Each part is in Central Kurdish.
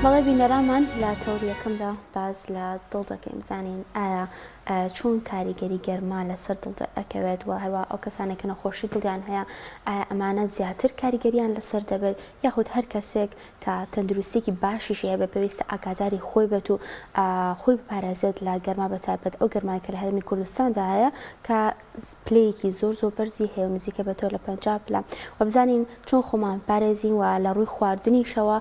بەڵێ بینەرانمان لە تەوریەکەمدا باز لە دڵ دەکەین زانین ئایا چۆن کاریگەری گەرما لەسەر دڵ ئەکەوێت و هەروە ئەو کەسانێک کە نەخۆشی دڵیان هەیە ئایا ئەمانە زیاتر کاریگەریان لەسەر دەبێت یاخود هەر کەسێک کە تەندروستێکی باشیش هەیە بە پێویستە ئاگاداری خۆی بێت و خۆی بپارێزێت لە گەرما بەتایبەت ئەو گەرمای کە لە هەرێمی کوردستاندا هەیە کە پلەیەکی زۆر بەرزی هەیە و نزیکە بە تۆ لە 50 پلە و بزانین چۆن خۆمان پارێزین و لە ڕووی خواردنیشەوە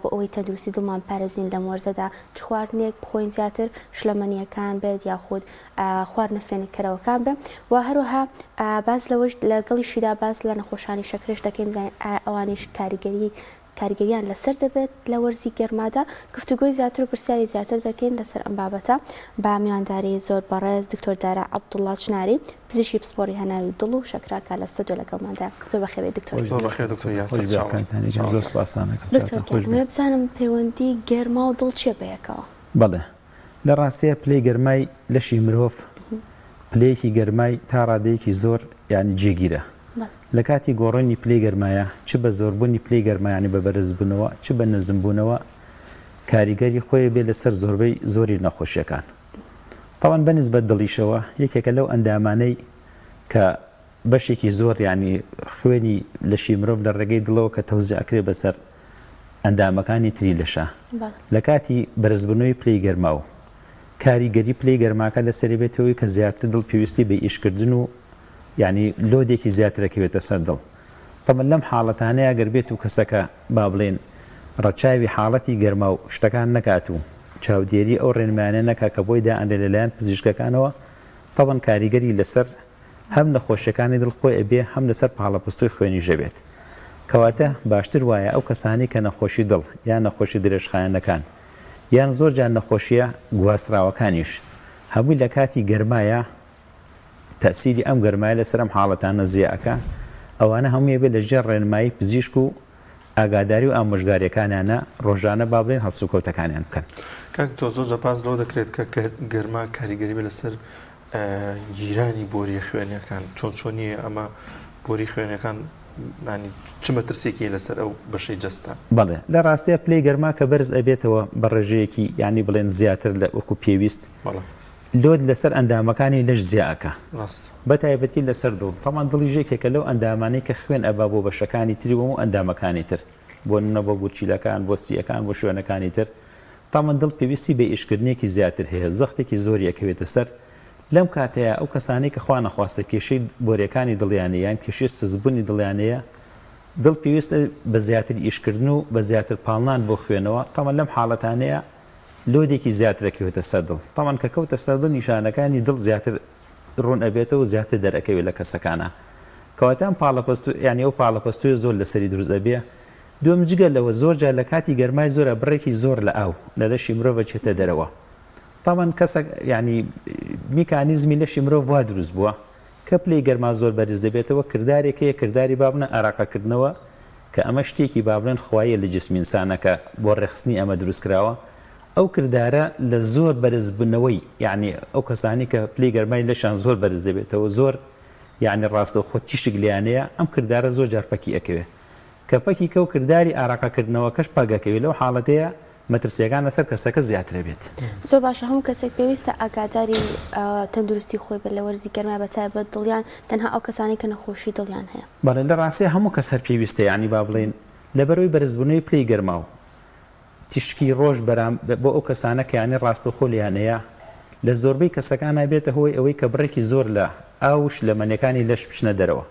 بۆ ئەوەی تەندروستی دڵمان پارێزین لە وەرزەدا چ خواردنێک بخۆین زیاتر شلەمەنیەکان بێت یاخود خواردنە فێنکەرەوەکان بێ و هەروەها باز لەوەش لەگەڵیشیدا باز لە نەخۆشانی شەکرش دەکەین ئەوانیش کاریگەریان لەسەر دەبێت لە وەرزی گەرمادا گفتوگۆی زیاتر و پرسیاری زیاتر دەکەین لەسەر ئەم بابەتە با میوانداری زۆر بەڕێز دکتۆر دارا عەبدوڵڵا چناری پزیشکی پسپۆڕی هەناوی دڵ و شەکراکە لە ستۆدیۆ لەگەڵماندا زۆر بەخێوێ دکتۆر. زۆر بەخێر دکتۆر یاسین. زۆر سپاس. دکتۆر بزانم پەیوەندی گەرما و دڵ چیە بەیەکەوە؟ بەڵێ لە ڕاستیە پلەی گەرمای لەشی مرۆڤ پلەیەکی گەرمای تا ڕادەیەکی زۆر یانی جێگیرە. لە کاتی گۆڕینی پلەی گەرمایە چ بە زۆربوونی پلەی گەرمایانی بە بەرزبوونەوە چ بە نەزمبوونەوە کاریگەری خۆی بێ لەسەر زۆربەی زۆری نەخۆشیەکان. تاوان بەنسبەت دڵیشەوە یەکێکە لەو ئەندامانەی کە بەشێکی زۆر ینی خوێنی لەشی مرۆڤ لە ڕێگەی دڵەوە کە تەوزیع ئەکرێ بەسەر ئەندامەکانی تری لەشە لە کاتی بەرزبوونەوەی پلەی گەرما و کاریگەری پلەی گەرماکە لە سەری بێتەوەی کە زیاتر دڵ پێویستی بە ئیشکردن و ینی لۆدێکی زیاترەکەوێتە سەر دڵ. تەمەن لەم حاڵەتانەیە گەر بێت و کەسەکە با بڵێن ڕەچاوی حاڵەتی گەرما و شتەکان نەکات و چاودێری ئەو ڕێنمانە نەکا کە بۆی دائەنێ لەلایەن پزیشکەکانەوە تەبەن کاریگەری لەسەر هەم نەخۆشیەکانی دڵخۆی ئەبێ هەم لەسەر پاڵەپستوی خوێنی ژەبێت. کەواتە باشتر وایە ئەو کەسانی کە نەخۆشی دڵ یان نەخۆشی درێژخایەنەکان یان زۆر جان نەخۆشیە گواستراوەکانیش هەمووی لە کاتی گەرمایە تەسیری ئەم گەرمای لەسەر ئەم حاڵەتانە زیعەکە ئەوانە هەمووی بێت لە ژێر ڕێنمایی پزیشک و ئاگاداری و ئامۆژگاریەکانیانە ڕۆژانە با بڵێن هەڵسوکەوتەکانیان بکەن. کاک تۆ زۆر جەپاس لەوە دەکرێت کە گەرما کاریگەری بێ لەسەر گیرانی بۆری خوێنیەکان چۆن نییە ئەمە بۆری خوێنەکان ینی چ مەترسێکی لەسەر ئەو بەشەی جەستە؟ بەڵێ لە ڕاستیە پلەی گەرما کە بەرز ئەبێتەوە بە ڕێژەیەکی ینی بڵێن زیاتر لە وەکو پێویست لۆد لەسەر ئەندامەکانی لەش زیاکە بەتایبەتی لەسەر دڵ تەمان دڵی ژێکێکە لەو ئەندامانەی کە خوێن ئەبا بۆ بەشەکانی تری و ئەندامەکانی تر بۆ نە بۆ بورچیلەکان بۆ سیەکان بۆ شوێنەکانی تر تامان دڵ پێویستی بە ئیشکردنێکی زیاتر هەیە زەختێکی زۆری ئەکەوێتە سەر لەم کاتەیە ئەو کەسانی کە خوا نەخواستە کێشەی بۆریەکانی دڵیانەیان کێشەی سزبوونی دڵیانەیە دڵ پێویستە بە زیاتر ئیشکردن و بە زیاتر پاڵنان بۆ خوێنەوە تامان لەم حاڵەتانەیە لۆدێکی زیاترەکەوێتە سەر دڵ تامان کە کەوتە سەر دڵ نیشانەکانی دڵ زیاتر ڕوون ئەبێتەوە و زیاتر دەرەکەوێت لە کەسەکانە کەواتە پاڵەپەست ینی ئەو پاڵەپەستوی زۆر لەسەری دروست ئەبێ دوم جگە لەوە زۆر جار لە کاتی گەرمای زۆرە بڕێکی زۆر لە ئاو لە لەشی مرۆڤ چێتە دەرەوە تامان کەسە ینی میکانیزمی لەشی مرۆڤ وا دروست بووە کە پلەی گەرما زۆر بەرز دەبێتەوە کردارێکەیە کردداری بابنە ئاراقەکردنەوە کە ئەمە شتێکی بابلێن خوایە لە جسمی ئینسانەکە بۆ ڕێخستنی ئەمە دروست کراوە ئەو کردارە لە زۆر بەرزبوونەوەی یعنی ئەو کەسانی کە پلەی گەرمای لەشان زۆر بەرز دەبێتەوە زۆر یعنی ڕاستە خۆ تیشک لیانەیە ئەم کردارە زۆر جار پەکی ئەکەوێت کە پەکی کە و کردداری ئاراقەکردنەوە کەش پاگەکەوێت لەو حاڵەتەیە مەترسیەکان لەسەر کەسەکە زیاتر بێت. زۆر باشە هەموو کەسێک پێویستە ئاگاداری تەندروستی خۆی بە لە وەرزی گەرما بەتایبەت دڵیان تەنها ئەو کەسانی کە نەخۆشی دڵیان هەیە. بەڵێ لە ڕاستیە هەموو کەس هەر پێویستە ینی با بڵێن لەبەرەوەی بەرزبوونەوەی پلەی گەرما و تیشکی ڕۆژ بەرام بۆ ئەو کەسانە کە یانی ڕاستە خۆلیانەیە لە زۆربەی کەسەکان بێتە هۆی ئەوەی کە بڕێکی زۆر لە ئاوش لە مەنەکانی لەش بچنە دەرەوە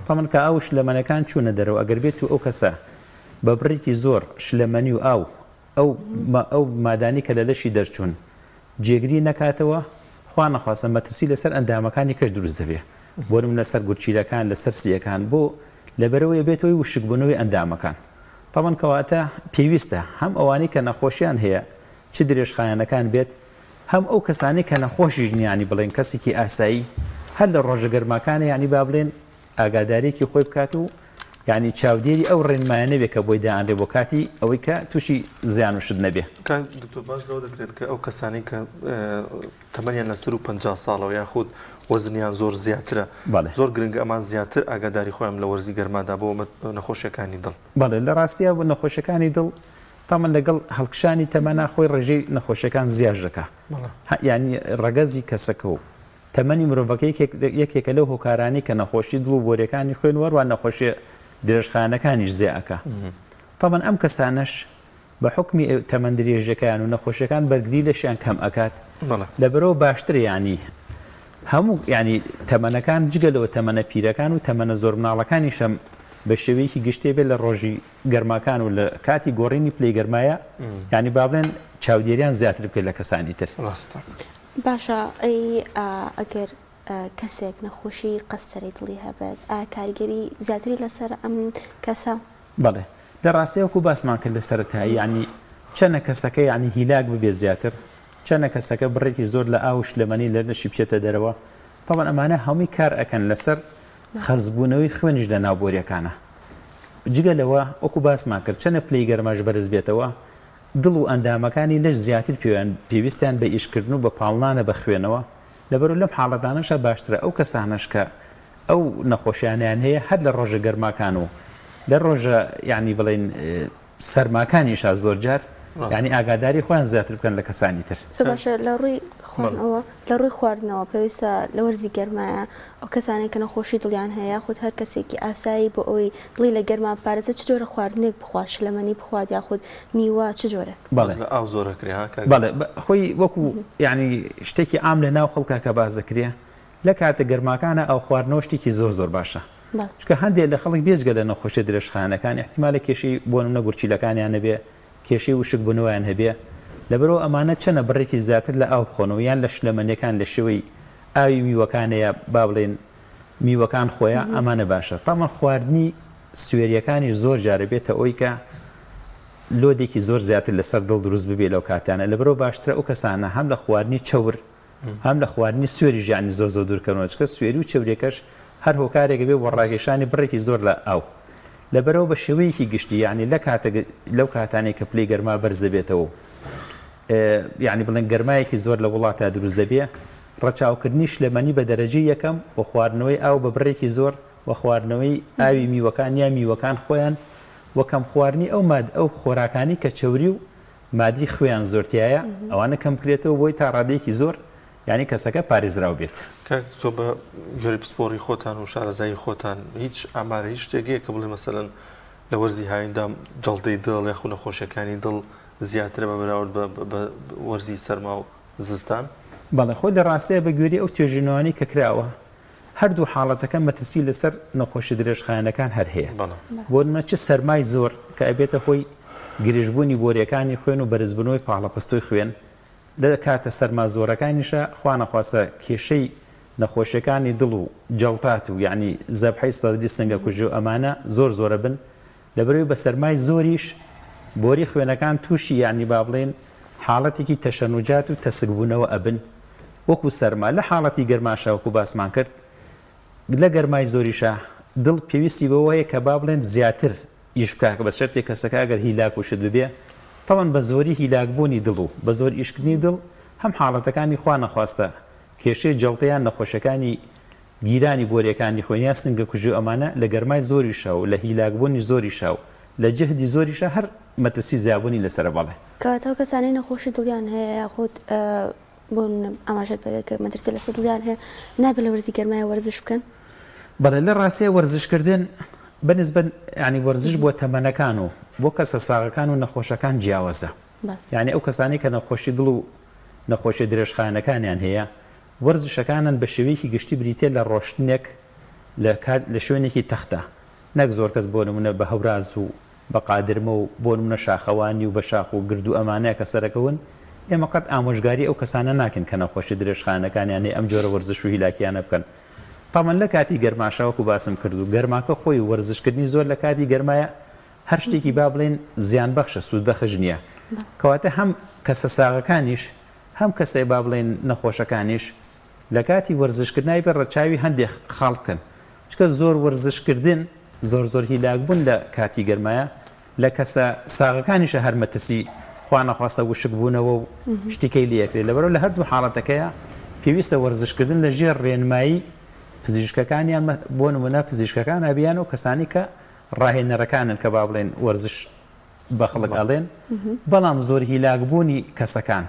تەمەن کە ئاوش لە مەنەکان چوونە دەرەوە ئەگەر بێت و ئەو کەسە بە بڕێکی زۆر شلەمەنی و ئەو مادانی کە لە لەشی دەرچوون جێگری نەکاتەوە خوا نەخواستە مەترسی لەسەر ئەندامەکانی کەش دروست دەبێ بۆرم لەسەر گورچیلەکان لەسەر سیەکان بۆ لەبەرەوەی بێتەوەی وشکبوونەوەی ئەندامەکان تاوان کەواتە پێویستە هەم ئەوانەی کە نەخۆشیان هەیە چ درێژخایەنەکان بێت هەم ئەو کەسانی کە نەخۆشی ژنیانی بڵێن کەسێکی ئاسایی هەر لە ڕۆژە گەرماکانە یعنی با بڵێن ئاگادارێکی خۆی بکات و یعنی چاودێری ئەو ڕێنمایە نەبێت کە بۆی داانرێ بۆ کاتی ئەوەی کە تووشی زیان وشت نەبێ. دکتۆر باز لەوە دەکرێت کە ئەو کەسانی کە تەمەنیان لەسەر و 50 ساڵەوە یاخود وەزنیان زۆر زیاترە زۆر گرنگ ئەمان زیاتر ئاگاداری خۆیان لە وەرزی گەرمادا بۆ نەخۆشیەکانی دڵ. بەڵێ لە ڕاستیە بۆ نەخۆشیەکانی دڵ تامان لەگەڵ هەڵکشانی تەمەنا خۆی ڕێژەی نەخۆشیەکان زیاد دەکات یعنی ڕەگەزی کەسەکە و تەمەنی مرۆڤەکەی یەکێکە لەو هۆکارانی کە نەخۆشی دڵ و بۆریەکانی خوێن وەروان نەخۆشیە درێژخانەکانیش زیاکە تامان ئەم کەسانش بە حکمی تەمەند درێژەکان و نەخۆشیەکان بەرگری لەشیان کەم ئەکات لەبەرەوە باشتر ینی هەموو ینی تەمەنەکان جگەلەوە تەمەنە پیرەکان و تەمەنە زۆر مناڵەکانیشەم بە شێوەیەکی گشتێ بێت لە ڕۆژی گەرماکان و لە کاتی گۆڕینی پلەی گەرمایە ینی با بڵێن چاودێریان زیاتر بکرێت لە کەسانی تر باشە ئەگەر کەسێک نەخۆشی قەستەری دڵی هەبێت کاریگەری زیاتری لەسەر ئەم کەسە بەڵێ لە ڕاستەیەوەکو باسمان کرد لە سەرەتایی ینی چەنە کەسەکە ینی هیلاک ببێت زیاتر چەنە کەسەکە بڕێکی زۆر لە ئاو شلەمەنی لە نەشی بچێتە دەرەوە تاوان ئەمانە هەمووی کار ئەکەن لەسەر خەزبوونەوەی خوێنش لە ناوبۆریەکانە جگە لەوە وەکو باسمان کرد چەنە پلەی گەرماش بەرز بێتەوە دڵ و ئەندامەکانی لەش زیاتر پێویستیان بە ئیشکردن و بە پاڵنانە بە خوێنەوە لەبەرو لەم حاڵەتانەشە باشترە ئەو کەسانش کە ئەو نەخۆشییانیان هەیە هەر لە ڕۆژە گەرماکان و لە ڕۆژە ینی بڵێن سەرماکانیشا زۆر جار ینی ئاگاداری خۆیان زیاتر بکەن لە کەسانی تر باشە لە ڕووی خوێنەوە لە ڕووی خواردنەوە پێویستە لە وەرزی گەرمایە ئەو کەسانێک کە نەخۆشی دڵیان هەیە خودت هەر کەسێکی ئاسایی بۆ ئەوی دڵی لە گەرما پارێزە چ جۆرە خواردنێک بخوات شلەمەنی بخوات یاخود میوە چ جۆرە ئەو زۆرەکرێ بەڵێ خۆی وەکو ینی شتێکی عام لە ناو خەڵکا کە بازەکرێ لە کاتە گەرماکانە ئەو خواردنەوە شتێکی زۆر زۆر باشە چکە هەندێک لە خەڵک بێجگە لە نەخۆشی درێژخانەکان احتیمالە کێشی بۆ نمونە گورچیلەکانیان هەبێ کێشەی وشک بنەوەیان هەبێ لەبەرەوە ئەمانە چەنە بڕێکی زیاتر لە ئاو بخۆنەوە یان لە شلەمەنیەکان لە شێوەی ئاوی میوەکانەیە با بڵێن میوەکان خۆیان ئەمانە باشە تامان خواردنی سوێریەکانی زۆر جارە بێتە ئەوی کە لۆدێکی زۆر زیاتر لەسەر دڵ دروست ببێ لەو کاتانە لەبەرەوە باشترە ئەو کەسانە هەم لە خواردنی چەور هەم لە خواردنی سوێری ژیانی زۆر زۆر دوورکەنەوە چکە سوێری و چەورێکەش هەر هۆکارێک بێ وەڕاگەشانی بڕێکی زۆر لە ئاو لەبەرەوە بە شێوەیەکی گشتی یعنی لەو کاتانێک کە پلەی گەرما بەرز دەبێتەوە یعنی بڵێن گەرمایەکی زۆر لە وڵاتە دروست دەبێ ڕەچاوکردنی شلەمەنی بە دەرەجەی یەکەم و خواردنەوەی ئاو بە بڕێکی زۆر و خواردنەوەی ئاوی میوەکان یا میوەکان خۆیان وەکەم خواردنی ئەو خۆراکانی کە چەوری و مادی خوێیان زۆرتیایە ئەوانە کەم کرێتەوە بۆی تا ڕادەیەکی زۆر ینی کەسەکە پارێزراو بێت تۆ بە گوێری پسپۆری خۆتان و شارەزایی خۆتان هیچ ئامارە هیچ شتێکەیە کە بڵێ مەسەلەن لە وەرزی هاویندا جەڵدەی دڵ یاخو نەخۆشیەکانی دڵ زیاترە بە بەراورد بە وەرزی سەرما و زستان بەڵێ خۆی لە ڕاستەیە بە گوێری ئەو توێژینەوەی کە کراوە هەردوو حاڵەتەکە مەترسی لەسەر نەخۆشی درێژخانەکان هەر هەیە بۆ نمونە چ سەرمای زۆر کە ئەبێتە خۆی گرێژبوونی بۆریەکانی خوێن و بەرزبوونەوەی پاڵەپەستۆی خوێن لە کاتە سەرما زۆرەکانیشە خوا نەخواسە کێشەی نەخۆشیەکانی دڵ و جەڵتات و یعنی زەبحەی سەدری سنگە کوژی و ئەمانە زۆر زۆرە بن لەبەرەوەی بە سەرمای زۆریش بۆری خوێنەکان تووشی یعنی با بڵێن حاڵەتێکی تەشەنوجات و تەسکبوونەوە ئەبن وەکو سەرما لە حاڵەتی گەرماشە وەکو باسمان کرد لە گەرمای زۆریشە دڵ پێویستی بەوەیە کە با بڵێن زیاتر ئیش بکە بە شەرتێک کەسەکە ئەگەر هیلاک وشت ببێ تەوان بە زۆری هیلاکبوونی دڵ و بە زۆر ئیشکردنی دڵ هەم حاڵەتەکانی خوا نەخواستە کێشەی جەڵتەیان نەخۆشەکانی گیرانی بۆریەکانی خوێنیا سنگە کوژی ئەمانە لە گەرمای زۆری شاو لە هیلاکبوونی زۆری شاو لە جهدی زۆریشە هەر مەترسی زیابوونی لەسەر بەڵێ کەواتەوە کەسانی نەخۆشی دڵیان هەیە یاخود بۆن ئاماژەت بەگە کە مەترسی لەسەر دڵیان هەیە نابێت لە وەرزی گەرمایە وەرزش بکەن بەڵێ لە ڕاستیە وەرزشکردن بەنسبەت ینی وەرزش بۆ تەمەنەکان و بۆ کەسە ساغەکان و نەخۆشەکان جیاوازە یعنی ئەو کەسانی کە نەخۆشی دڵ و نەخۆشی درێژخانەکانیان هەیە وەرزشەکانن بە شێوەیەکی گشتی بریتێ لە ڕۆشتنێک لە شوێنێکی تەختە نەک زۆر کەس بۆ نمونە بە هەوراز و بە قادرمە و بۆ نمونە شاخەوانی و بە شاخ و گرد و ئەمانەیە کە سەرەکەون ئێمە قەت ئامۆژگاری ئەو کەسانە ناکەن کە نەخۆشی درێژخانەکانیان ئەم جۆرە وەرزش و هیلاکیانە بکەن تامان لە کاتی گەرماشەوەکو باسم کرد و گەرماکە خۆی وەرزشکردنی زۆر لە کاتی گەرمایە هەر شتێکی با بڵێن زیان بەخشە سوود بەخش نییە کەواتە هەم کەسە ساغەکانیش هەم کەسەی با بڵێن نەخۆشەکانیش لە کاتی وەرزشکردنای بە ڕەچاوی هەندێک خاڵ بکەن چکە زۆر وەرزشکردن زۆر زۆر هیلاکبوون لە کاتی گەرمایە لە کەسە ساغەکانیشە هەر مەترسی خوا نەخواستە وشک بوونەوە و شتێکەی لەکرێت لەبەرەوە لە هەردوو حاڵەتەکەیە پێویستە وەرزشکردن لە ژێر ڕێنمایی پزیشکەکانیان بۆ نمونە پزیشکەکان ئەبیان و کەسانی کە ڕاهێنەرەکانن کە با بڵێن وەرزش بە خەڵک ئەڵێن بەڵام زۆر هیلاکبوونی کەسەکان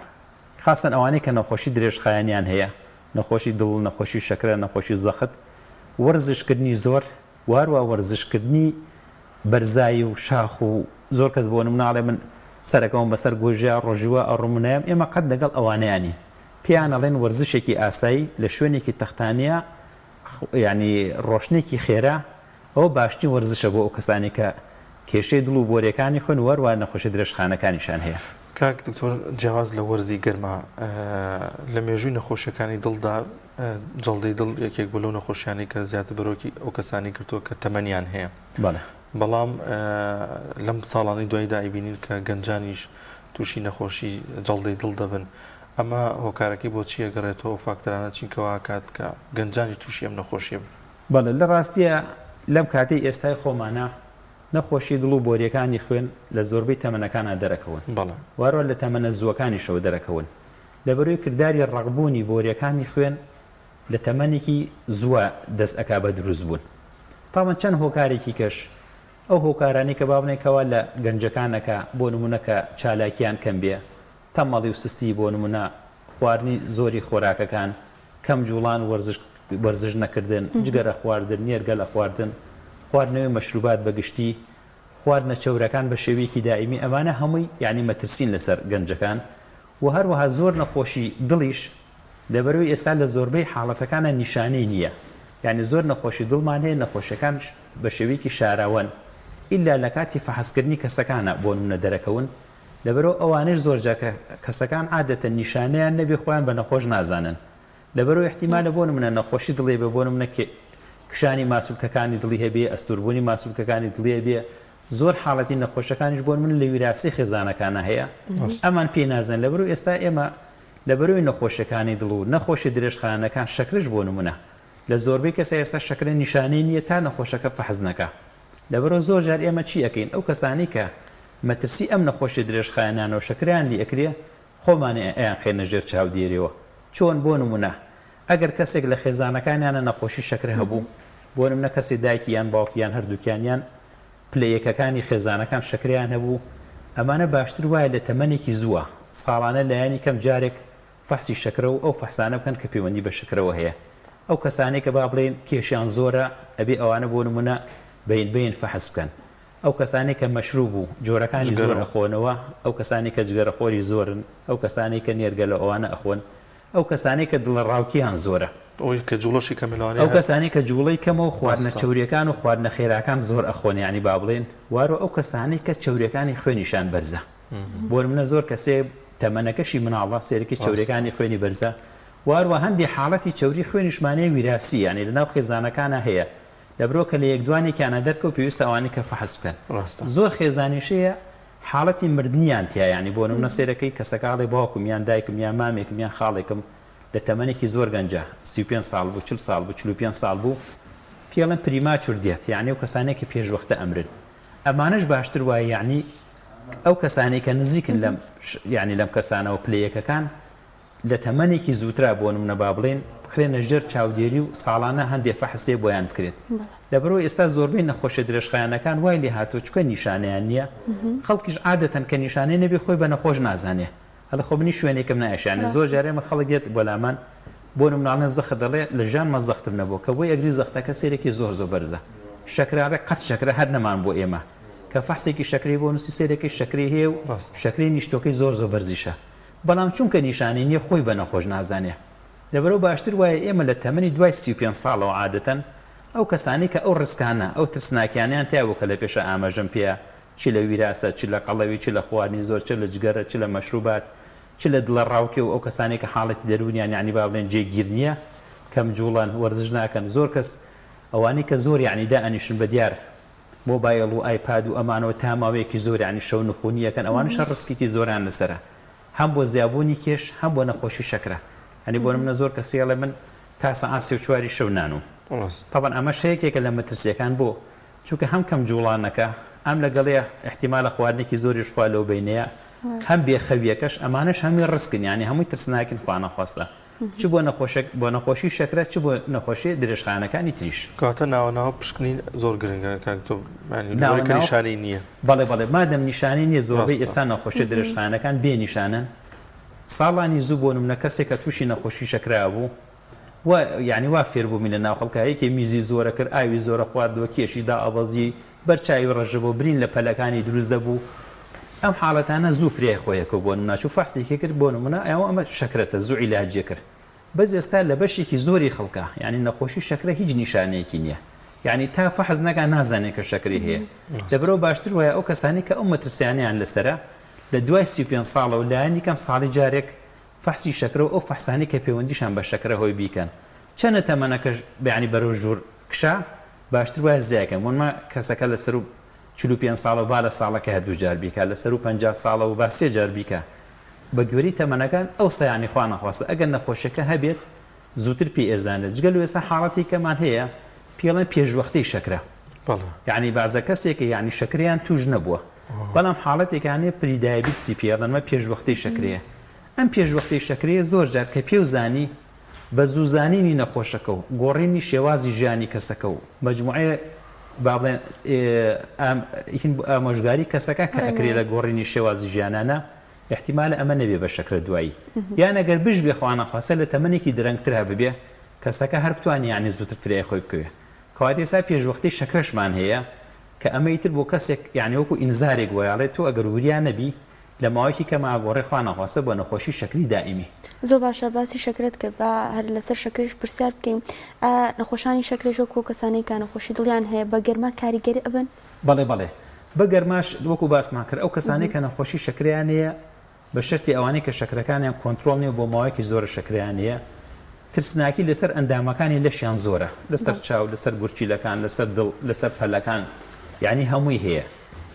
خاصن ئەوانەی کە نەخۆشی درێژخایەنیان هەیە نەخۆشی دڵ نەخۆشی شەکرە نەخۆشی زەخت وەرزشکردنی زۆر واروە وەرزشکردنی بەرزایی و شاخ و زۆر کەس بۆ نموناڵێ من سەرەکەم بەسەر گۆژیا ڕۆژوە ئەڕومنایم ئێمە قەت لەگەڵ ئەوانەیانی پێیان ئەڵێن وەرزشێکی ئاسایی لە شوێنێکی تەختانیە ینی ڕۆشنێکی خێرا ئەو باشترین وەرزشە بۆ ئەو کەسانی کە کێشەی دڵ و بۆریەکانی خۆن وەروە نەخۆشی درێژخانەکانیشان هەیە. کاک دکتۆر جیاواز لە وەرزی گەرما لە مێژووی نەخۆشیەکانی دڵدا جەڵدەی دڵ یەکێک بۆ لەو نەخۆشیانی کە زیاتر بەرۆکی ئەو کەسانی کردووە کە تەمەنیان هەیە بەڵام لەم ساڵانی دوایدا ئەیبینین کە گەنجانیش تووشی نەخۆشی جەڵدەی دڵ دەبن ئەمە هۆکارەکەی بۆ چیە گەڕێتەوە فاکتەرانە چینکەوە کات کە گەنجانی تووشی ئەم نەخۆشیە بەڵێ لە ڕاستیە لەم کاتەی ئێستای خۆمانە نەخۆشی دڵ و بۆریەکانی خوێن لە زۆربەی تەمەنەکانە دەرەکەون وارۆ لە تەمەنە زووەکانیشەوە دەرەکەون لەبەرەوەی کردداری ڕقبوونی بۆریەکانی خوێن لە تەمەنێکی زووە دەست ئەکا بە دروست بوون تاوان چەند هۆکارێکی کەش ئەو هۆکارانی کە بابنێکەوە لە گەنجەکانەکە بۆ نمونونەکە چالاکیان کەم بێ تەمەڵی و سستی بۆ نمونە خواردنی زۆری خۆراکەکان کەم جوڵان وەرزش نەکردن جگەرە خواردن نێرگە لە خواردن خواردنەوەی مەشروبات بەگشتی خواردنە چەورەکان بە شێوەیەکی دائیمی ئەمانە هەمووی یعنی مەترسین لەسەر گەنجەکان و هەروەها زۆر نەخۆشی دڵیش لەبەرەوەی ئێستا لە زۆربەی حاڵەتەکانە نیشانەی نییە یعنی زۆر نەخۆشی دڵمان هەیە نەخۆشیەکان بە شێوەیەکی شاراوەن ئیلا لە کاتی فەحەزکردنی کەسەکانە بۆ نمونە دەرەکەون لەبەرەوە ئەوانش زۆرجار کەسەکان عادەتەن نیشانەیان نەبێ خۆیان بە نەخۆش نازانن لەبەرەوەی احتیمالە بۆ نمونە نەخۆشی دڵێ بە بۆ نمونە کشانی ماسوولکەکانی دڵی هەبێ ئەستوربوونی ماسوولکەکانی دڵی هەبێ زۆر حاڵەتی نەخۆشەکانیش بۆ من لە ویراسی خێزانەکانە هەیە ئەمان پێ نازن لەبەرەوەی ئێستا ئێمە لەبەرەوەی نەخۆشیەکانی دڵ و نەخۆشی درێژخانەکان شەکرش بۆ نمونە لە زۆربەی کەسە ئێستا شەکرە نیشانەی نییە تا نەخۆشەکە فەحز نەکە لەبەرەوە زۆر جار ئێمە چی ئەەکەین ئەو کەسانی کە مەترسی ئەم نەخۆشی درێژخایەنانەوە شەکریان لی ئەکرێ خۆمانێ ئەیان خێنە ژێر چاودێریەوە چۆن بۆ نمونە ئەگەر کەسێک لە خێزانەکانیانە نەخۆشی شەکرە هەبوو بۆ نمونە کەسی دایکیان باوکیان هەردووکیانیان پلەیەکەکانی خێزانەکان شەکریان هەبوو ئەمانە باشتر وایە لە تەمەنێکی زووە ساڵانە لایەنی کەم جارێک فەحسی شەکرە و ئەو فەحسانە بکەن کە پەیوەندی بە شەکرەوە هەیە ئەو کەسانێک کە با بڵێن کێشیان زۆرە ئەبێ ئەوانە بۆ نمونە بین فەحس بکەن ئەو کەسانی کە مەشروب و جۆرەکانی زۆر ئەخۆنەوە ئەو کەسانی کە جگەرەخۆری زۆرن ئەو کەسانی کە نێرگە لە ئەوانە ئەخۆن ئەو کەسانی کە دڵڕاوکییان زۆرە ئەو کەسانی کە جوڵەی کەمەوە خواردنە چوریەکان و خواردنە خێراکان زۆر ئەخۆن ینی با بڵێن وارۆ ئەو کەسانی کە چوریەکانی خوێنیشان بەرزە بۆ منە زۆر کەسێ تەمەنەکەشی مناڵە سێرەکی چوریەکانی خوێنی بەرزە واروە هەندی حاڵەتی چوری خوێنیشمانەیە ویراسی ینی لەناو خێزانەکانە هەیە لەبرۆ کە لە یەکدوانێکیانە دەرکە و پێویستە ئەوانی کە فەحس بکەن زۆر خێزانیشەیە حاڵەتی مردنیان تیا ینی بۆ نمونە سێرەکەی کەسەکاڵی باوکم یان دایکم یان مامێکم یان خاڵێکم لە تەمەنێکی زۆر گەنجە 35 ساڵ بوو 40 ساڵ بوو 45 ساڵ بوو پێڵەن پریماچور دێت یعنی ئەو کەسانێکی پێشوەختە ئەمرن ئەمانش باشتر وایە یعنی ئەو کەسانێک کە نزیکن لەم یعنی لەم کەسانەوە پلەیەکەکان لە تەمەنێکی زووترا بۆ نمونە با بڵێن بخرێنە ژێر چاودێری و ساڵانە هەندێک فەحسێ بۆیان بکرێت لەبەرەوەی ئێستا زۆربەی نەخۆشی درێژخایەنەکان وای لێ هاتووە چکە نیشانەیان نییە خەڵکیش عادەتەن کە نیشانەی نەبێ خۆی بە نەخۆش نازانێ هەڵە خۆ منی شوێنێکم نایشانێ زۆر جارێمە خەڵکێت بۆلامان بۆ نمونانە زەخت دەڵێ لە ژیانمە زەختم نەبوو کە بۆی ئەگری زەختەکە سێرێکی زۆر بەرزە شەکرارە قەت شەکرە هەر نەمان بۆ ئێمە کە فەحسێکی شەکری بۆ نووسی سێرەکەی شەکری هەیە و شەکری نیشتۆکەی زۆر بەرزیشە بەڵام چونکە نیشانەی نییە خۆی بە نەخۆش نازانێ لەبەرەوە باشتر وایە ئێمە لە تەمەنی دوای 35 ساڵەوە عادەتەن ئەو کەسانی کە ئەو ڕسکانە ئەو ترسناکیانیان تیاوە کە لە پێشە ئاماژەم پێە چی لە ویراسە چی لە قەڵەوی چی لە خواردنی زۆر چ لە جگەرە چی لە مەشروبات چ لە دڵە ڕاوکێ و ئەو کەسانی کە حاڵەتی دەرونیان یعنی با بڵێن جێگیر نییە کەم جوڵان وەرزش ناکەن زۆر کەس ئەوانەی کە زۆر یعنی دائەنیشن بە دیار مۆبایل و ئایپاد و ئەمانەوە تا ماوەیەکی زۆر یعنی شەو نخونیەکەن ئەوانش ڕسکێکی زۆریان لەسرە هەم بۆ زیابوونی کێش هەم بۆ نەخۆشی شەکرە هەنی بۆ منە زۆر کەسێڵێ من تا سەعات 34 شەو نانوم طبعا ئەمەش هەیەکێکە لە مەترسیەکان بۆ چونکە هەم کەم جوڵانەکە ئەم لەگەڵەیە احتیمالە خواردنێکی زۆریش خوا لەو بینەیە هەم بێخەویەکەش ئەمانش هەمی ڕسکن یانی هەمووی ترسناکن خوا نەخواستە چ بۆ نەخۆشی شەکرە چ بۆ نەخۆشی درێژخانەکانی تریش کاتە ناوەناوە پشکنین زۆر گرنگە کاکتۆ نیشانەی نییە بەڵێ مادەم نیشانی نییە زۆربەی ئێستا نەخۆشی درێژخانەکان بێ نیشانن ساڵانی زوو بۆ نمونە کەسێک کە تووشی نەخۆشی شەکرا بوو و یعنی وا فێربوو منە ناوخەڵکایەکی میزی زۆرە کرد ئاوی زۆرە خواردەوە کێشیدا ئەبەزی بەرچاوی ڕژەبوو برین لە پەلەکانی دروست دەبوو ئەم حاڵەتانە زوو فرای خۆیەکە بۆ ناچوو فاسێکی کرد بۆ نمونە ئەمە شەکرەتە زوو عیلاجیە کرد بەس ئێستا لە بەشێکی زۆری خەڵکە یعنی نەخۆشی شەکرە هیچ نیشانەیەکی نییە یعنی تا فەحز نەکە نازانێت کە شەکری هەیە لەبەرەوە باشتر وایە ئەو کەسانی کە ئەو مەترسیانیان لەسەرە لە دوای 35 ساڵە و لایەنی کەم ساڵی جارێک فەحسی شەکرە و ئەو فەحسانی کە پەیوەندیشان بە شەکرە هۆی بیکەن چەنە تەمەنەکەش بەیانی بەرەو ژوور کشا باشتر وایە زیاکەن وما کەسەکە لەسەر 45 ساڵە و با لە ساڵەکە هەدوو جار بیکە لەسەر و 50 ساڵە و با 3 جار بیکە بە گوێری تەمەنەکان ئەو سەیانی خوا نەخواستە ئەگەر نەخۆشیەکە هەبێت زووتر پێ ئێزانێت جگەل و ئێستا حاڵەتی کەمان هەیە پێڵێن پێشوەختەی شەکرە یعنی بازە کەسێکە یعنی شەکریان توش نەبووە بەڵام حاڵەتێکانێ پریدایبیتسی پێڵەنمە پێشوەختەی شەکرەیە ئەم پێشوەختەی شەکرەیە زۆر جار کە پێوزانی بە زووزانینی نەخۆشەکە و گۆڕینی شێوازی ژیانی کەسەکە و مەجموعە با بڵێن ئامۆژگاری کەسەکە کە ئەکرێت لە گۆڕینی شێوازی ژیانانە احتیمالە ئەمە نەبێ بە شەکرە دوایی یان ئەگەر بش بێ خوانەخواسە لە تەمەنێکی درەنگترا ببێ کەسەکە هەر بتوانانی یعنی زووتر فرای خۆی بکوێ کەواتە ئێستا پێشوەختەی شەکرەشمان هەیە کە ئەمەیتر بۆ کەسێک یعنی وەکو ئینزارێک وایڵێت تۆ ئەگەر وریان نەبی لە ماوەیەکی کە ماگۆڕی خوانەخواسە بۆ نەخۆشی شەکری دائیمی زۆر باشە باسی شەکرت کرد بە هەر لەسەر شەکرش پرسیار بکەین نەخۆشانی شەکرێش وەکو کەسانەی کە نەخۆشی دڵیان هەیە بە گەرما کاریگەری ئەبن بەڵێ بە گەرماش وەکو باسمان کرد ئەو کەسانەی کە نەخۆشی شەکریان هەیە بە شەرتی ئەوانەی کە شەکرەکانیان کۆنتترۆل نیە بۆ ماوەیەکی زۆرە شەکریان هەیە ترسناکی لەسەر ئەندامەکانی لەشیان زۆرە لەسەر چاو لەسەر گورچیلەکان لەسەر دڵ لەسەر پەلەکان یعنی هەمووی هەیە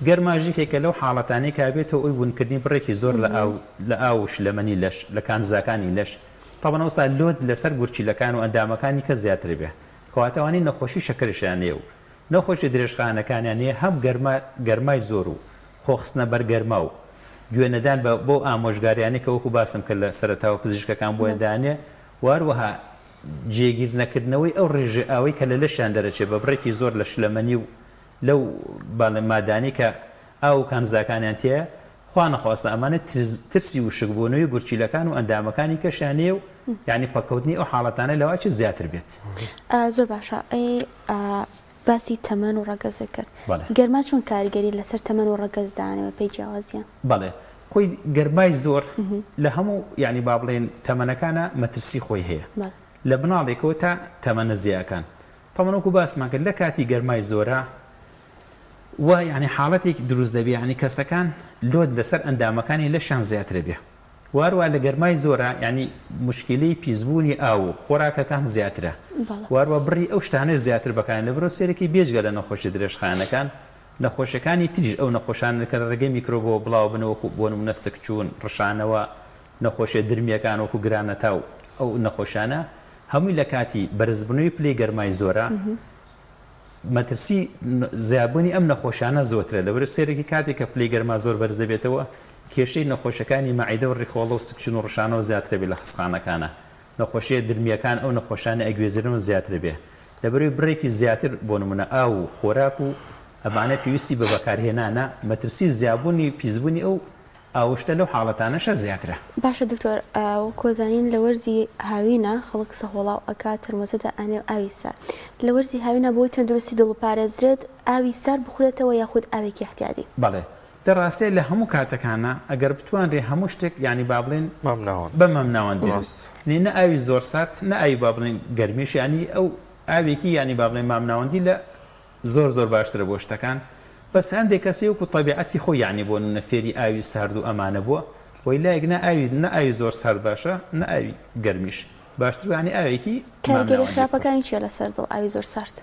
گەرماژێکێکە لەو حاڵەتانەی کابێتەوە ئەوی بوونکردنی بڕێکی زۆر لە ئاوش لەمەنی لەش لە کانزاکانی لەش تاوانەوەستا لۆت لەسەر گورچیلەکان و ئەندامەکانی کە زیاتر بێ کەواتەوانی نەخۆشی شەکرشیانەیە و نەخۆشی درێژخانەکانیان هەیە هەم گەرمای زۆر و خۆخستنە بەرگەرما و گوێنەدان بۆ ئامۆژگاریانی کە وەکو باسم کرد لە سەرەتاوە پزیشکەکان بۆیدانێ واروەها جێگیر نەکردنەوەی ئەو ڕێژێ ئاوەی کە لە لەشیان دەرەچێت بە بڕێکی زۆر لە شلەمەنی و لەو مادانی کە ئاو کانزاکانیان تەیە خوا نەخواستە ئەمانە ترسی و شکبوونەوەی گورچیلەکان و ئەندامەکانی کەشیانەیە و یعنی پەکەوتنی ئەو حاڵەتانە لەواچ زیاتر بێت زۆر باشە باسی تەمەن و ڕەگەزە کرد گەرما چۆن کاریگەری لەسەر تەمەن و ڕەگەزدانەوە پێی جیاوازیان بەڵێ خۆی گەرمای زۆر لە هەموو یعنی با بڵێن تەمەنەکانە مەترسی خۆی هەیە لە بناڵێکەوە تا تەمەنە زیاکان تەمەنەوەکو باسمان کرد لە کاتی گەرمای زۆرە و یعنی حاڵەتێک دروست دەبێ ینی کەسەکان لۆت لەسەر ئەندامەکانی لەشان زیاتر بێ واروە لە گەرمای زۆرە ینی مشکلەی پیسبوونی ئاو و خۆراکەکان زیاترە واروە بڕی ئەو شتانە زیاتر بەکان لە بڕۆ سێرەی بێجگە لە نەخۆشی درێژخانەکان نەخۆشەکانی تریژ ئەو نەخۆشانەکە ڕێگەی میکرۆبۆ بڵاو بنەوەکو بۆ نمونە سکچوون ڕشانەوە نەخۆشیە درمیەکان وەکو گرانەتا و ئەو نەخۆشانە هەمووی لە کاتی بەرزبوونەوەی پلەی گەرمای زۆرە مەترسی زیابوونی ئەم نەخۆشانە زۆترە لەبەر سێرەی کاتێک کە پلەی گەرما زۆر بەرز دەبێتەوە کێشەی نەخۆشەکانی مەعیدە و ڕیخۆڵە و سکچون و ڕشانەوە زیاتر بێ لە خستخانەکانە نەخۆشیە درمیەکان ئەو نەخۆشانە ئەگوێزرنەوە زیاتر بێ لەبەروی بڕێکی زیاتر بۆ نمونە ئاو و خۆراک و ئەمانە پێویستی بە بەکارهێنانە مەترسی زیابوونی پیسبوونی ئەو ئاوشتە لەو حاڵەتانەشە زیاترە باشە دکتۆر کۆزانین لە وەرزی هاوینە خەڵک سەهۆڵاو ئەکات ترمەزەدا ئەنێ ئاوی سار لە وەرزی هاوینە بۆی تەندروستی دڵ پارێزرێت ئاوی سار بخورێتەوە یاخود ئاوێکی احتیاطی بەڵێ دەڕاستەیە لە هەموو کاتەکانە ئەگەر بتوانرێ هەموو شتێک ینی با بڵێن بە مەمناوەند نە ئاوی زۆر سارد نە ئاوی با بڵێن گەرمیش ینی ئەو ئاوێکی ینی با بڵێن مامناوەندی لە زۆر باشترە بۆ شتەکان بەس هەندێک کەسی وەکو طبیعەتی خۆی یعنی بۆ نە فێری ئاوی سارد و ئەمانە بووە وی لایەک نە ئاوی زۆر سارد باشە نە ئاوی گەرمیش باشتر ینی ئاوێکی کارگەری خراپەکانی چیە لەسەر دڵ ئاوی زۆر سارد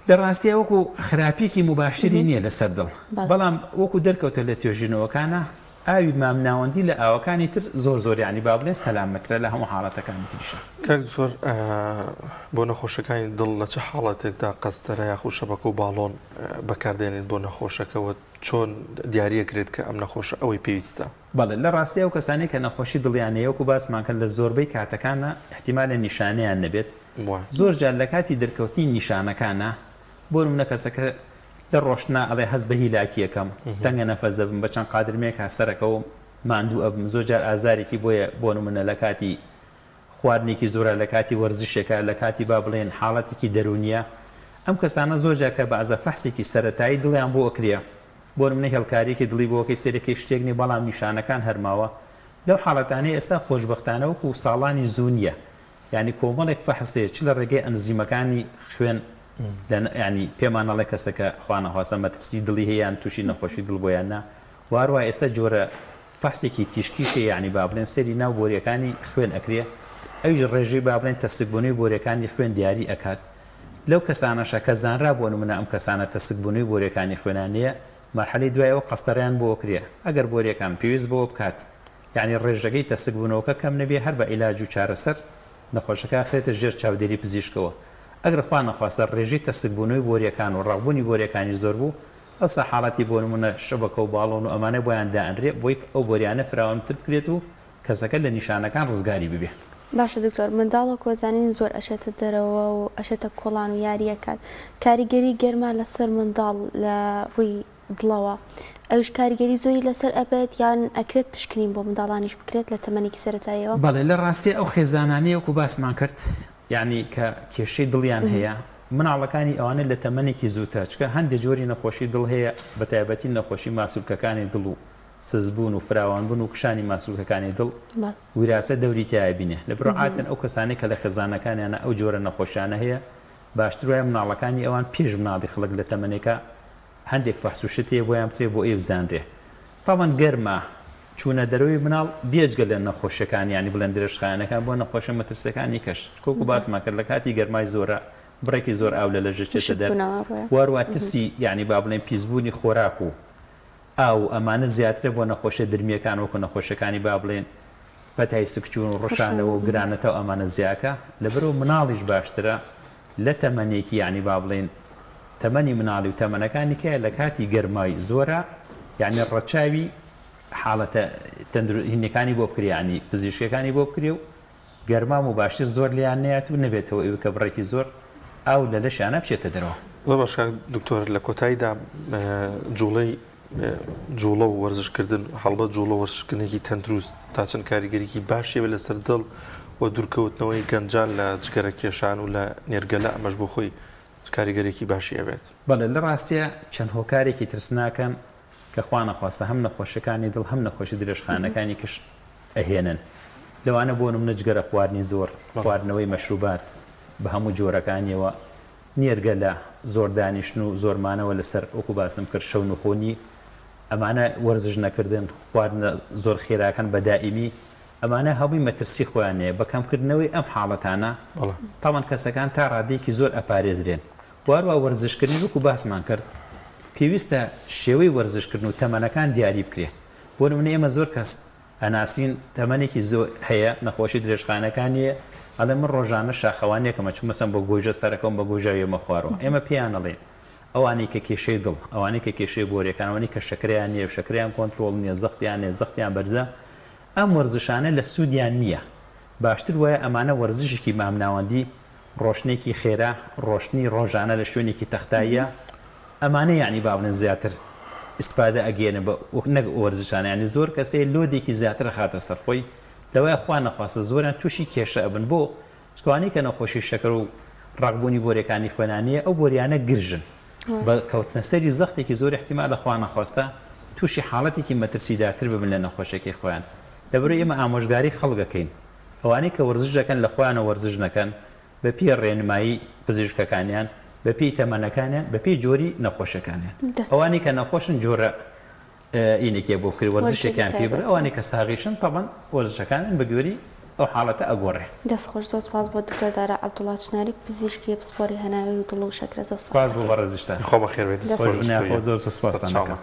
دەڕاستیە وەکو خراپێکی مباشری نییە لەسەر دڵ بەڵام وەکو دەرکەوتە لە توێژینەوەکانە ئاوی مامناوەندی لە ئاوەکانی تر زۆر ینی با بڵێن سەلامەترە لە هەموو حاڵەتەکانی تریشە کاک زۆر بۆ نەخۆشەکانی دڵ لە چه حاڵەتێکدا قەستەرە یاخود شەبەکە و باڵۆن بەکاردێنێت بۆ نەخۆشەکەەوە چۆن دیارەکرێت کە ئەم نەخۆشە ئەوەی پێویستە بەڵێ لە ڕاستی ئەو کەسانی کە نەخۆشی دڵیانەیە وەکو باسمان کرد لە زۆربەی کاتەکانە احتیمالە نیشانەیان نەبێت زۆر جار لە کاتی دەرکەوتنی نیشانەکانە بۆ نمونە کەسەکە لە ڕۆشتنا ئەڵێ هەست بە هیلاکی یەکەم تەنگە نەفەس دەبم بە چەند قادرمەیە کاسەرەکە و ماندوو ئەبم زۆر جار ئازارێکی بۆیە بۆ نمونە لە کاتی خواردنێکی زۆرە لە کاتی وەرزشێکە لە کاتی با بڵێن حاڵەتێکی دەرونیە ئەم کەسانە زۆر جار کە بەعزە فەحسێکی سەرەتایی دڵیان بۆ ئەکرێ بۆ نمونە هێڵکاریەکی دڵی بۆکەی سەرەکەی شتێکنی بەڵام نیشانەکان هەرماوە لەو حاڵەتانەی ئێستا خۆشبەختانە وەکو ساڵانی زوو نیە یعنی کۆمەڵێک فەحسێ چ لە ڕێگەی ئەنزیمەکانی خوێن ینی پێمانەڵێ کەسەکە خوانەخواستە مەترسی دڵی هەیەیان تووشی نەخۆشی دڵ بۆیان نا واروە ئێستا جۆرە فەحسێکی تیشکیشە یعنی با بڵێن سەری ناو بۆریەکانی خوێن ئەکرێ ئەوی ڕێژەی با بڵێن تەسکبوونی بۆریەکانی خوێن دیاری ئەکات لەو کەسانەشە کە زانرا بۆ نمونە ئەم کەسانە تەسکبوونی بۆریەکانی خوێنانەیە مەرحەلەی دوایەوە قەستەڕیان بۆ کرێ ئەگەر بۆریەکان پێویست بۆ بکات یعنی ڕێژەکەی تەسکبوونەوەکە کەم نەبێ هەر بە عیلاج و چارەسەر نەخۆشەکە خرێتە ژێر چاودێری پزیشکەوە ئەگەر خوا نەخواستە ڕێژەی تەسکبوونەوەی بۆریەکان و ڕاوبوونی بۆریەکانی زۆر بوو ئەوسا حاڵەتی بۆ نمونە شەبەکە و باڵۆن و ئەمانە بۆیان دائەنرێ بۆی ئەو بۆریانە فراوانتر بکرێت و کەسەکە لە نیشانەکان ڕزگاری ببێ. باشە دکتۆر منداڵە کۆزانین زۆر ئەشێتە دەرەوە و ئەشێتە کۆڵان و یاریەکات کاریگەری گەرما لەسەر منداڵ لە ڕووی دڵەوە ئەوش کاریگەری زۆری لەسەر ئەبێت یان ئەکرێت پشکنین بۆ منداڵانیش بکرێت لە تەمەنێکی سەرەتاییەوە؟ بەڵێ لە ڕاستی ئەو خێزانانەیە وەکو باسمان کرد یعنی کە کێشەی دڵیان هەیە مناڵەکانی ئەوانە لە تەمەنێکی زووتر چکە هەندێک جۆری نەخۆشی دڵ هەیە بە تایبەتی نەخۆشی ماسوولکەکانی دڵ و سزبوون و فراوانبوون و کشانی ماسوولکەکانی دڵ وراثە دەوری تایە بینێ لە بڕعاتن ئەو کەسانی کە لە خێزانەکانیانە ئەو جۆرە نەخۆشیانە هەیە باشتر وایە مناڵەکانی ئەوان پێش مناڵی خەڵک لە تەمەنێکە هەندێک فەحسوشتەیە بۆیان بترێ بۆ ئێ بزانرێ تاوان گەرمە چوونە دەرەوەی مناڵ بێجگە لە نەخۆشیەکان ینی بڵێن درێژخایەنەکان بۆ نەخۆشە مەترسەکانی کەش کۆکو باسمان کرد لە کاتی گەرمای زۆرە بڕێکی زۆر ئاو لە ژەچێتە دەر وارووا ترسی یعنی با بڵێن پیسبوونی خۆراک و ئاو ئەمانە زیاترە بۆ نەخۆشە درمیەکان وەکو نەخۆشەکانی با بڵێن پەتای سکچوون و ڕۆشانەوە و گرانەتەوە ئەمانە زیاکە لەبەرەوە مناڵیش باشترە لە تەمەنێکی یعنی با بڵێن تەمەنی مناڵی و تەمەنەکانی کە لە کاتی گەرمای زۆرە یعنی ڕەچاوی حاڵەتە هینەکانی بۆ بکریانی پزیشکەکانی بۆ بکرێ و گەرمام و باشتر زۆر لیان نێت و نەبێتەوە ئەوە کە بڕێکی زۆر ئاو لە لەشانە بچێتە دەرەوە. باشە دکتۆر لە کۆتاییدا جوڵەی جوڵە و وەرزشکردن هەڵبەت جوڵە وەرزشکردنێکی تەندروست تا چەند کاریگەریکی باشیە لەسەر دڵ و دوورکەوتنەوەی گەنجان لە جگەرە کێشان و لە نێرگەلە ئەمەش بۆ خۆی کاریگەرێکی باشی ئەبێت. بەڵێ لە ڕاستیە چەند هۆکارێکی ترسناکەن کە خوا نەخواستە هەم نەخۆشەکانی دڵ هەم نەخۆشی درێژخانەکانی کش ئەهێنن لەوانە بۆ نمونە جگەرە خواردنی زۆر خواردنەوەی مەشروبات بە هەموو جۆرەکانیەوە نێرگە لە زۆر دانیشتن و زۆرمانەوە لەسەر وەکو باسم کرد شەو نخۆنی ئەمانە وەرزش نەکردن خواردنە زۆر خێراکان بەدائیمی ئەمانە هەمووی مەترسی خۆیانەیە بەکەمکردنەوەی ئەم حاڵەتانە تاوان کەسەکان تا ڕادێکی زۆر ئەپارێزرێن وارووا وەرزشکردنی وەکو باسمان کرد پێویستە شێوەی وەرزشکردن و تەمەنەکان دیاری بکرێ بۆ نمونە ئێمە زۆر کەس ئەناسین تەمەنێکی زۆر هەیە نەخۆشی درێژخانەکانیە ئەڵێ من ڕۆژانە شاخەوانێکەمە چ مەسەن بە گۆژە سەرەکەم بە گۆژاوی مەخوارەوە ئێمە پێیان ئەڵێن ئەوانەی کە کێشەی دڵ ئەوانەی کە کێشەی بۆریەکانەوەی کە شەکریان نییە شەکریان کۆنتترۆڵ نییە زەختیان نیە زەختیان بەرزە ئەم وەرزشانە لە سوودیان نییە باشتر وایە ئەمانە وەرزشێکی مامناوەندی ڕۆشنێکی خێرا ڕۆشنی ڕۆژانە لە شوێنێکی تەختاییە ئەمانە یعنی باڵێن زیاتر استفادە ئەگەێنە بە نەک وەرزشانیانی زۆر کەسێ لۆدێکی زیاتر خاتە سەرخۆی لەوەی خوا نەخواستە زۆریان تووشی کێشە ئەبن بۆ شتوانی کە نەخۆشی شەکر و ڕاکبوونی بۆریەکانی خوێنانیە ئەو بۆریانە گرژن بە کەوتنەسەری زەختێکی زۆر احتیمال لە خوا نەخواستە تووشی حاڵەتێکی مەترسیدارتر ببن لە نەخۆشەکەی خۆیان لەبەرەوەی ئێمە ئامۆژگاری خەڵگەکەین ئەوانەی کە وەرزش دەکەن لە خۆیانە وەرزش نەکەن بە پێی ڕێنمایی پزیشکەکانیان بە پێی تەمەنەکانیان بە پێی جۆری نەخۆشەکانیان ئەوانی کە نەخۆشن جۆرە ئینێکێ بۆ بکری وەرزشێکیان پێ بڕ ئەوانی کە ساغیشن تەبەن وەرزشەکانن بە گوێری ئەو حاڵەتە ئەگۆڕێ. دەستخۆش زۆر سپاس بۆ دکتۆر دارا عەبدوڵڵا چناری پزیشکی پسپۆری هەناوی و دڵ و شەکرە زۆر سپاس بۆ بەڕێزشتان خۆ بەخێر بێت زۆر سپاستان دەکەم.